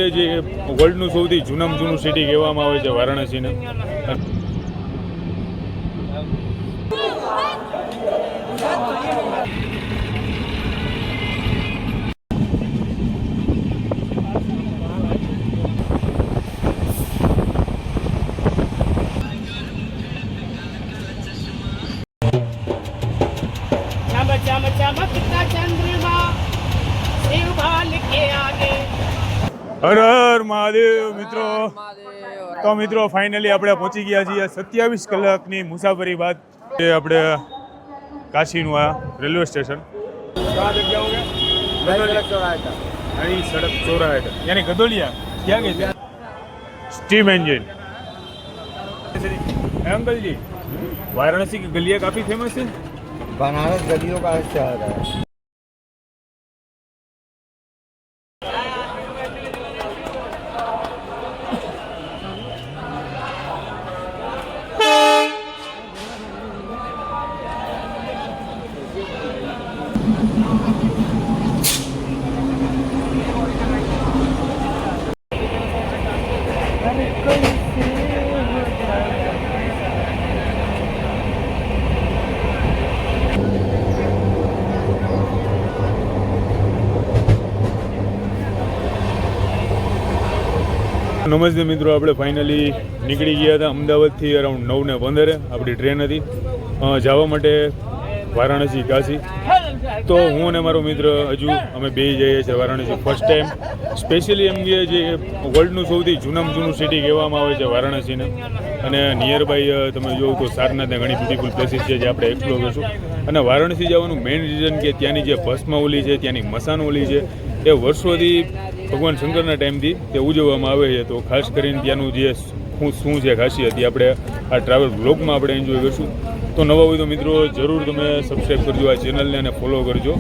જગ્યાએ જે વર્લ્ડનું સૌથી જૂનામાં જૂનું સિટી કહેવામાં આવે છે વારાણસીને. હર હર મહાદેવ મિત્રો. તો મિત્રો ફાઇનલી આપણે પહોંચી ગયા છીએ 27 કલાકની મુસાફરી બાદ આપણે કાશીનું આ રેલવે સ્ટેશન. सड़क चौराहा यानी गदोलिया क्या कहते हैं स्टीम इंजन. अंकल जी वाराणसी की गलियाँ काफ़ी फेमस है. बनारस गलियों का शहर है. નમસ્તે મિત્રો, આપણે ફાઇનલી નીકળી ગયા હતા અમદાવાદથી અરાઉન્ડ 9:15 આપણી ટ્રેન હતી જવા માટે વારાણસી કાશી. તો હું અને મારો મિત્ર હજુ અમે બે જઈએ છીએ વારાણસી ફર્સ્ટ ટાઈમ. સ્પેશિયલી એમ કે જે વર્લ્ડનું સૌથી જૂનામાં જૂનું સિટી કહેવામાં આવે છે વારાણસીને. અને નિયર બાય તમે જોવો તો સારનાથને ઘણી બ્યુટીફુલ પ્લેસીસ છે જે આપણે એક્સપ્લોર કરીશું. અને વારાણસી જવાનું મેઇન રીઝન કે ત્યાંની જે ભસ્માવલી છે, ત્યાંની મસાનવલી છે, એ વર્ષોથી ભગવાન શંકરના ટાઈમથી તે ઉજવવામાં આવે છે. તો ખાસ કરીને ત્યાંનું જે શું છે ખાસિયત એ આપણે આ ટ્રાવેલ બ્લોગમાં આપણે એન્જોય કરીશું. તો નવા હોય તો મિત્રો જરૂર તમે સબસ્ક્રાઈબ કરજો આ ચેનલને અને ફોલો કરજો.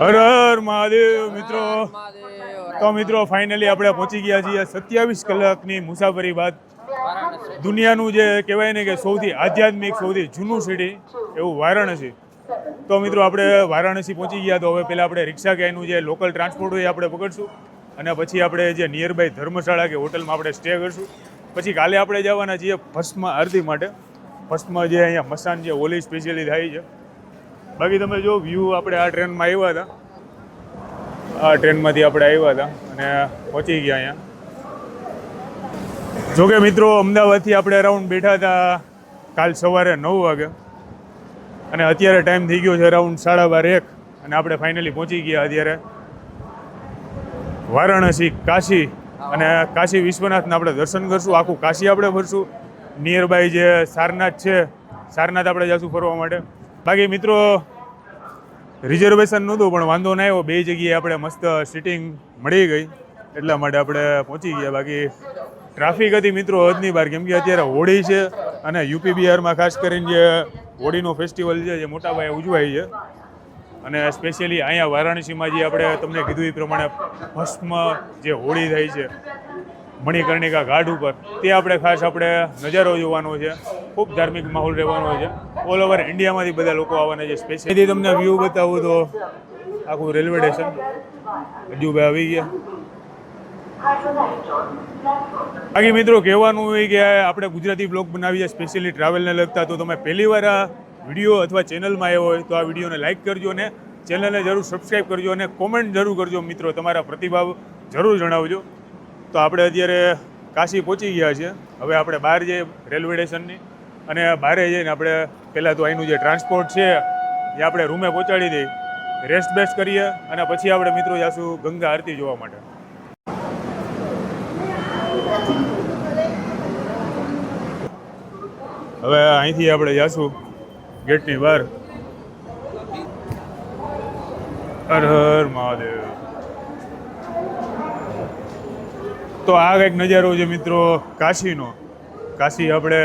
હર હર મહાદેવ મિત્રો. તો મિત્રો ફાઇનલી આપણે પહોંચી ગયા છીએ 27 કલાકની મુસાફરી બાદ દુનિયાનું જે કહેવાય ને કે સૌથી આધ્યાત્મિક સૌથી જૂનું સિટી એવું વારાણસી. તો મિત્રો આપણે વારાણસી પહોંચી ગયા. તો હવે પહેલાં આપણે રિક્ષા કે એનું જે લોકલ ટ્રાન્સપોર્ટ હોય એ આપણે પકડશું અને પછી આપણે જે નિયર બાય ધર્મશાળા કે હોટલમાં આપણે સ્ટે કરશું. પછી કાલે આપણે જવાના છીએ ભસ્મ આરતી માટે. ભસ્મ જે અહીંયા મસાન જે હોલી સ્પેશિયલી થાય છે. બાકી તમે જો વ્યૂ આપણે આ ટ્રેનમાં આવ્યા હતા, આ ટ્રેનમાંથી આપણે આવ્યા હતા અને પહોંચી ગયા અહીંયા. જોકે મિત્રો અમદાવાદથી આપણે અરાઉન્ડ બેઠા હતા કાલ સવારે 9 વાગે અને અત્યારે ટાઈમ થઈ ગયો છે અરાઉન્ડ 12:30 અને આપણે ફાઇનલી પહોંચી ગયા અત્યારે વારાણસી કાશી. અને કાશી વિશ્વનાથના આપણે દર્શન કરશું, આખું કાશી આપણે ફરશું. નિયર બાય જે સારનાથ છે, સારનાથ આપણે જઈશું ફરવા માટે. બાકી મિત્રો રિઝર્વેશન નહોતું પણ વાંધો ના આવ્યો, 2 જગ્યાએ આપણે મસ્ત સિટિંગ મળી ગઈ એટલા માટે આપણે પહોંચી ગયા. બાકી ટ્રાફિક હતી મિત્રો હદની બહાર, કેમ કે અત્યારે હોળી છે અને યુપી બિહારમાં ખાસ કરીને જે હોળીનો ફેસ્ટિવલ છે જે મોટા પાયે ઉજવાય છે. અને સ્પેશિયલી અહીંયા વારાણસીમાં જે આપણે તમને કીધું એ પ્રમાણે ભસ્મ જે હોળી થાય છે મણિકર્ણિકા ઘાટ ઉપર, તે આપણે ખાસ આપણે નજારો જોવાનો છે. ખૂબ ધાર્મિક માહોલ રહેવાનો છે. ઓલ ઓવર ઇન્ડિયામાંથી બધા લોકો આવવાના છે. સ્પેશિયલી તમને વ્યૂ બતાવું તો આખું રેલવે સ્ટેશન હજુ ભાઈ આવી ગયા. બાકી મિત્રો કહેવાનું હોય કે આપણે ગુજરાતી બ્લોગ બનાવીએ સ્પેશિયલી ટ્રાવેલને લગતા. તો તમે પહેલી વાર આ વિડીયો અથવા ચેનલમાં આવ્યો હોય તો આ વિડીયોને લાઇક કરજો અને ચેનલને જરૂર સબસ્ક્રાઈબ કરજો અને કોમેન્ટ જરૂર કરજો મિત્રો, તમારા પ્રતિભાવ જરૂર જણાવજો. તો આપણે અત્યારે કાશી પહોંચી ગયા છે. હવે આપણે બહાર જઈએ રેલવે સ્ટેશનની અને બહારે જઈને આપણે પહેલાં તો અહીંનું જે ટ્રાન્સપોર્ટ છે એ આપણે રૂમે પહોંચાડી દઈએ, રેસ્ટ બેસ્ટ કરીએ અને પછી આપણે મિત્રો જઈશું ગંગા આરતી જોવા માટે. હવે અહીંથી આપણે જઈશું ગેટની બહાર. હર હર મહાદેવ. તો આ કંઈક નજારો છે મિત્રો કાશીનો. કાશી આપણે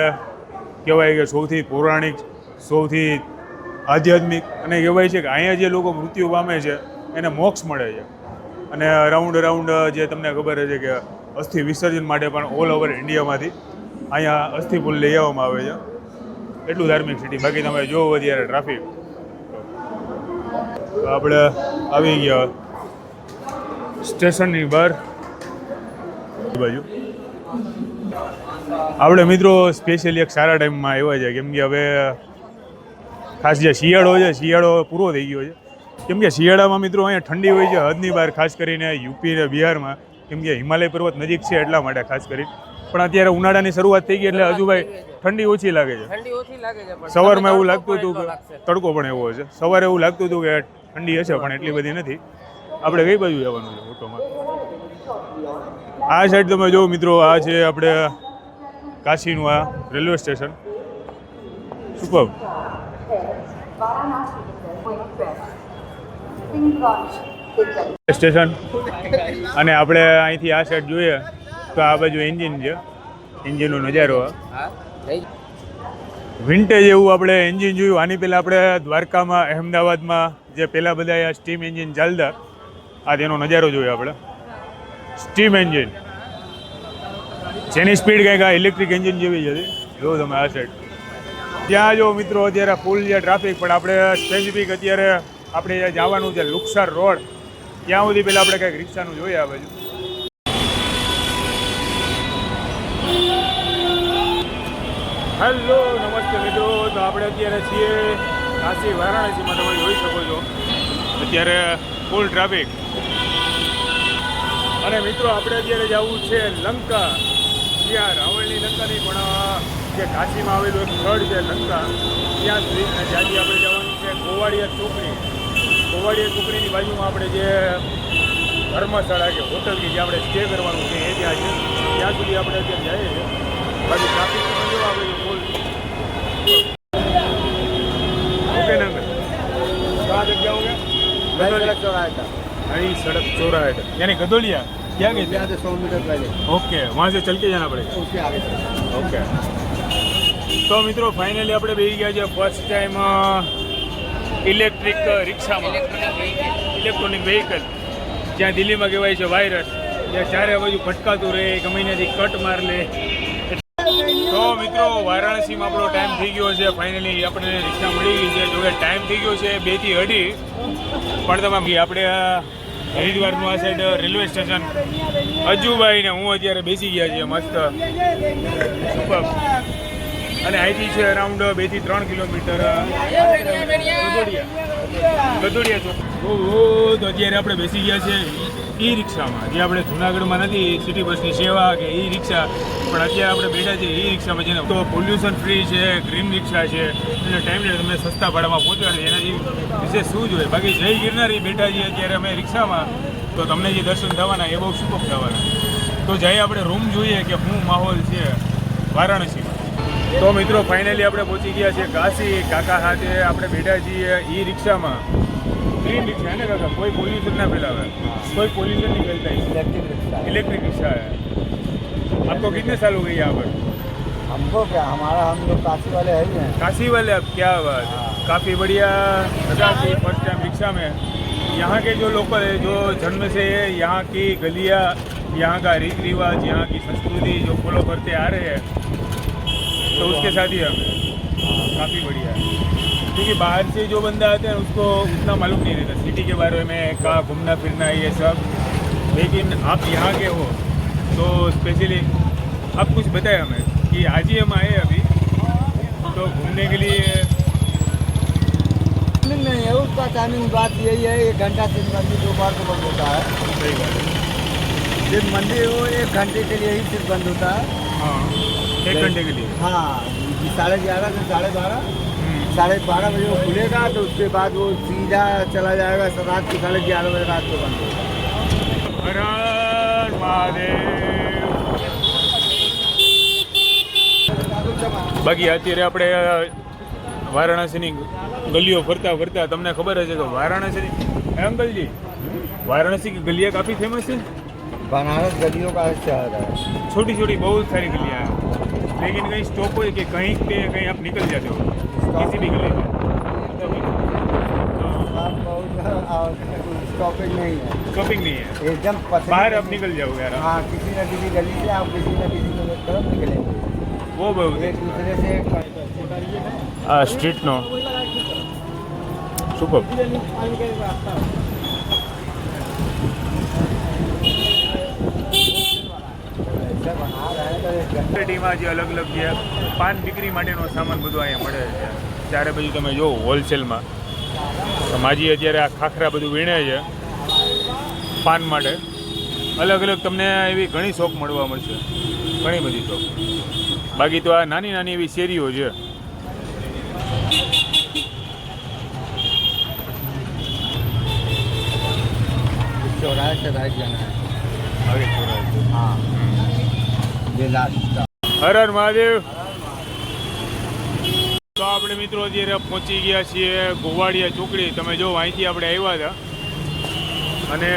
કહેવાય કે સૌથી પૌરાણિક, સૌથી આધ્યાત્મિક અને કહેવાય છે કે અહીંયા જે લોકો મૃત્યુ પામે છે એને મોક્ષ મળે છે. અને રાઉન્ડ જે તમને ખબર છે કે અસ્થિ વિસર્જન માટે પણ ઓલ ઓવર ઇન્ડિયામાંથી અહીંયા અસ્થિપુલ લઈ આવવામાં આવે છે. એટલું ધાર્મિક સિટી. બાકી તમે જોવો અત્યારે ટ્રાફિક. તો આપણે આવી ગયા સ્ટેશનની બહાર બાજુ. આપણે મિત્રો સ્પેશિયલી એક સારા ટાઈમમાં આવ્યા છે, કેમ કે હવે ખાસ જે શિયાળો છે શિયાળો પૂરો થઈ ગયો છે. કેમ કે શિયાળામાં મિત્રો અહીંયા ઠંડી હોય છે હદની બહાર, ખાસ કરીને યુપી અને બિહારમાં, કેમ કે હિમાલય પર્વત નજીક છે એટલા માટે ખાસ કરી. પણ અત્યારે ઉનાળાની શરૂઆત થઈ ગઈ એટલે હજુ ભાઈ ઠંડી ઓછી લાગે છે. સવારમાં એવું લાગતું હતું કે તડકો પણ એવો છે, સવારે એવું લાગતું હતું કે ઠંડી હશે પણ એટલી બધી નથી. આપણે કઈ બાજુ જવાનું છે ઓટોમાં? આ સાઈડ તમે જો મિત્રો, આ છે આપણે કાશીનું આ રેલવે સ્ટેશન. Super station. અને આપણે અહીંથી આ સાઈડ જોઈએ તો આ બાજુ એન્જિન છે, એન્જિનનો નજારો. વિન્ટેજ એવું આપણે એન્જિન જોયું. આની પહેલાં આપણે દ્વારકામાં, અહેમદાબાદમાં જે પહેલાં બધા સ્ટીમ એન્જિન ચાલતા, આ તેનો નજારો જોયો આપણે. સ્ટીમ એન્જિન જેની સ્પીડ કંઈક આ ઇલેક્ટ્રિક એન્જિન જેવી જ હતી. જો તમે આ સાઈડ ત્યાં જો મિત્રો અત્યારે ફૂલ છે ટ્રાફિક. પણ આપણે સ્પેસિફિક અત્યારે આપણે જવાનું છે લુકસર રોડ, ત્યાં સુધી પહેલાં આપણે કંઈક રિક્ષાનું જોઈએ આ બાજુ. હેલો નમસ્તે મિત્રો. તો આપણે અત્યારે છીએ કાશી વારાણસીમાં. તમે જોઈ શકો છો અત્યારે ફૂલ ટ્રાફિક. અને મિત્રો આપણે અત્યારે જવું છે લંકા. ત્યાં રાવણની લંકા નહીં પણ જે કાશીમાં આવેલું એક સ્થળ છે લંકા, ત્યાં સુધી. અને ત્યાંથી આપણે જવાનું છે ગોવાળિયા ચોકડી. ગોવાળિયા ચોકડીની બાજુમાં આપણે જે ધર્મશાળા કે હોટલ કે જે આપણે સ્ટે કરવાનું છે એ ત્યાં છે. ત્યાં સુધી આપણે અત્યારે જઈએ છીએ. બાકી ટ્રાફિકમાં જો આપણે ફૂલ ઓકે ना कहाँ तक जाओगे? सड़क चौराहे तक। नई सड़क चौराहे तक यानी गदोलिया क्या कहते यहाँ से 100 मीटर पहले। ओके, वहाँ से चल के जाना पड़ेगा। उसके आगे ओके. તો મિત્રો ફાઇનલી આપણે બેસી ગયા છે ફર્સ્ટ ટાઈમ ઇલેક્ટ્રિક રિક્ષામાં, ઇલેક્ટ્રોનિક વ્હીકલ. જ્યાં દિલ્હીમાં કહેવાય છે વાયરસ, જ્યાં ચારે બાજુ ભટકાતું રહે, ગમે ત્યાંથી કટ માર લે. તો મિત્રો વારાણસીમાં આપણો ટાઈમ થઈ ગયો છે. ફાઇનલી આપણે રિક્ષા મળી ગઈ છે. જોકે ટાઈમ થઈ ગયો છે 2 થી 2:30, પણ તમે આપણે હરિદ્વારનું આ સાઈડ રેલવે સ્ટેશન અજુભાઈ ને હું અત્યારે બેસી ગયા છીએ મસ્ત સુપર. અને અહીંથી છે અરાઉન્ડ 2 થી 3 કિલોમીટર ગધોડિયા ચોક. તો અત્યારે આપણે બેસી ગયા છે ઈ રિક્ષામાં, જે આપણે જુનાગઢમાં નથી સિટી બસની સેવા કે ઈ રિક્ષા, પણ અત્યારે આપણે બેઠા છીએ ઈ રિક્ષામાં. જેને તો પોલ્યુશન ફ્રી છે, ગ્રીન રિક્ષા છે, એટલે ટાઈમને તમને સસ્તા ભાડામાં પહોંચાડે. એનાથી વિશેષ શું જોઈએ? બાકી જય ગિરનારી બેઠા છીએ અત્યારે અમે રિક્ષામાં, તો તમને જે દર્શન થવાના એ બહુ સુપર થવાના. તો જઈએ આપણે રૂમ જોઈએ કે શું માહોલ છે વારાણસીમાં. તો મિત્રો ફાઇનલી આપણે પહોંચી ગયા છીએ કાશી. કાકા સાથે આપણે બેઠા છીએ ઈ રિક્ષામાં. ग्रीन रिक्शा है ना काका, कोई पोल्यूशन ना फैलावे, कोई पोल्यूशन नहीं फैलता है. इलेक्ट्रिक रिक्शा है. आपको कितने साल हो गए यहाँ पर? हमको क्या, हमारा हम लोग काशी वाले है ही हैं. काशी वाले आप? क्या बात है, काफ़ी बढ़िया लगा कि फर्स्ट टाइम रिक्शा में. यहाँ के जो लोकल है, जो जन्म से यहाँ की गलियाँ, यहाँ का रीति रिवाज, यहाँ की संस्कृति जो फॉलो करते आ रहे हैं, तो उसके साथ ही हमें काफ़ी बढ़िया है. क्योंकि बाहर से जो बंदा आते हैं उसको उतना मालूम नहीं रहता सिटी के बारे में, कहाँ घूमना फिरना ये सब. लेकिन आप यहाँ के हो तो स्पेशली आप कुछ बताएं हमें कि आज ही हम आए अभी तो घूमने के लिए. नहीं है उसका टाइमिंग, बात यही है 1 घंटा से मंदिर 2 बार को बंद होता है. सही बात है. सिर्फ मंदिर वो 1 घंटे के लिए ही सिर्फ बंद होता है. हाँ, 1 घंटे के लिए. हाँ, 11:30 से 12:30. 12:30 बजे वो खुलेगा, तो उसके बाद वो सीधा चला जाएगा रात के 11:30 बजे रात को बंद होगा. हर हर महादेव. બાકી અત્યારે આપણે વારાણસીની ગલીઓ ફરતા ફરતા તમને ખબર હશે કે વારાણસી અંકલજી वाराणसी की गलियाँ काफ़ी फेमस है. बनारस गलियों का शहर है. छोटी छोटी बहुत सारी गलियाँ हैं, लेकिन कहीं स्टॉप हो कि कहीं पे कहीं आप निकल जाते हो किसी भी गली में. स्टॉपिंग नहीं है, शॉपिंग नहीं है, एकदम बाहर आप निकल जाओगे यार. हाँ, किसी न किसी गली से आप किसी न किसी तरफ निकलेंगे. वो बहुत एक दूसरे से આ સ્ટ્રીટનો સુપર. સોસાયટીમાં જે અલગ અલગ જે પાન બીકરી માટેનો સામાન બધું અહીંયા મળે છે. ત્યારે બધું તમે જો હોલસેલમાં માજી અત્યારે આ ખાખરા બધું વીણે છે પાન માટે. અલગ અલગ તમને એવી ઘણી શોપ મળવા મળશે, ઘણી બધી શોપ. બાકી તો આ નાની નાની એવી શેરીઓ છે. चौराहे से राइट जाना है. आगे छोड़ा. हाँ, ये लास्ट. હર હર મહાદેવ. તો આપણે મિત્રો અત્યારે પહોંચી ગયા છીએ ગોવાડિયા ચોકડી. તમે જો અહીંથી આપણે આવ્યા હતા અને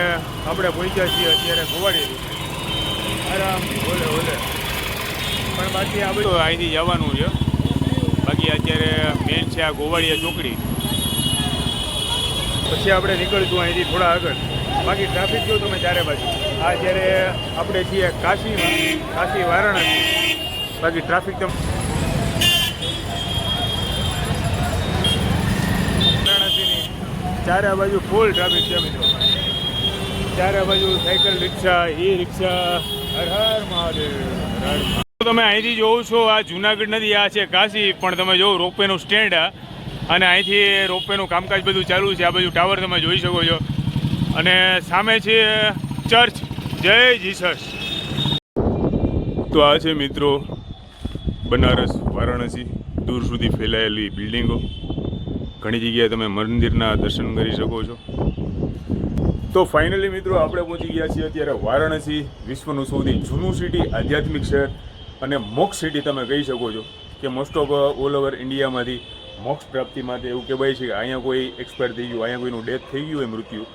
આપણે પહોંચ્યા છીએ અત્યારે ગોવાડિયાથી. આરામ ઓલે ઓલે. પણ બાકી આ બધું અહીંથી જવાનું છે. બાકી અત્યારે મેન છે આ ગોવાડિયા ચોકડી. પછી આપણે નીકળશું અહીંથી થોડા આગળ. બાકી ટ્રાફિક જો તમે ચારે બાજુ. આ જ્યારે આપણે છીએ કાશીમાં, કાશી વારાણસી. બાકી ટ્રાફિક તો વારાણસીની ચારે બાજુ ફૂલ ટ્રાફિક છે મિત્રો. ચારે બાજુ સાયકલ રિક્ષા, ઈ રિક્ષા. હર હર મહાદેવ, હર હર મહાદેવ. તમે અહીંથી જોવો છો આ જુનાગઢ નથી, આ છે કાશી. પણ તમે જો રોપવેનું સ્ટેન્ડ આ, અને અહીંથી રોપવેનું કામકાજ બધું ચાલુ છે. આ બાજુ ટાવર તમે જોઈ શકો છો, અને સામે છે ચર્ચ જય જીસસ. તો આ છે મિત્રો બનારસ વારાણસી, દૂર સુધી ફેલાયેલી બિલ્ડિંગો. ઘણી જગ્યાએ તમે મંદિરના દર્શન કરી શકો છો. તો ફાઇનલી મિત્રો આપણે પહોંચી ગયા છીએ અત્યારે વારાણસી, વિશ્વનું સૌથી જૂનું સિટી, આધ્યાત્મિક શહેર અને મોક્ષ સિટી તમે કહી શકો છો. કે મોસ્ટ ઓફ ઓલ ઓવર ઇન્ડિયામાંથી મોક્ષ પ્રાપ્તિ માટે એવું કહેવાય છે કે અહીંયા કોઈ એક્સપાયર થઈ ગયું, અહીંયા કોઈનું ડેથ થઈ ગયું હોય, મૃત્યુ,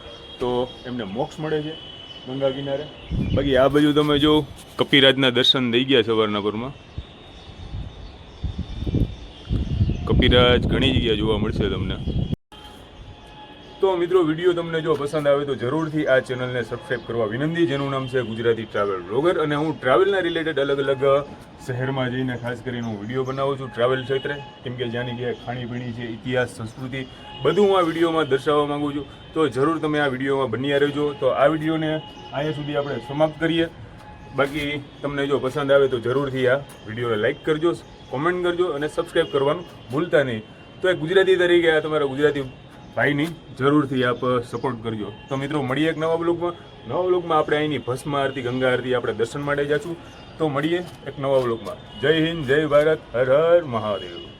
તો એમને મોક્ષ મળે છે ગંગા કિનારે. બાકી આ બાજુ તમે જો કપિરાજના દર્શન થઈ ગયા સવારના પરમાં. કપિરાજ ઘણી જગ્યાએ જોવા મળશે તમને. તો તો મિત્રો વિડીયો તમને જો પસંદ આવે તો જરૂરથી આ ચેનલને સબસ્ક્રાઈબ કરવા વિનંતી, જેનું નામ છે ગુજરાતી ટ્રાવેલ બ્લોગર. અને હું ટ્રાવેલના રિલેટેડ અલગ અલગ શહેરમાં જઈને ખાસ કરીને હું વિડીયો બનાવું છું ટ્રાવેલ ક્ષેત્રે, કેમ કે જ્યાંની જે ખાણીપીણી છે, ઇતિહાસ, સંસ્કૃતિ બધું હું આ વિડીયોમાં દર્શાવવા માંગુ છું. તો જરૂર તમે આ વિડીયોમાં બન્યા રહેજો. તો આ વિડીયોને અહીંયા સુધી આપણે સમાપ્ત કરીએ. બાકી તમને જો પસંદ આવે તો જરૂરથી આ વિડીયોને લાઇક કરજો, કોમેન્ટ કરજો અને સબસ્ક્રાઈબ કરવાનું ભૂલતા નહીં. તો એક ગુજરાતી તરીકે આ તમારા ગુજરાતી ભાઈની જરૂરથી આપ સપોર્ટ કરજો. તો મિત્રો મળીએ એક નવા બ્લોગમાં આપણે અહીંની ભસ્મ આરતી, ગંગા આરતી આપણે દર્શન માટે જઈશું. તો મળીએ એક નવા બ્લોગમાં. જય હિન્દ, જય ભારત, હર હર મહાદેવ.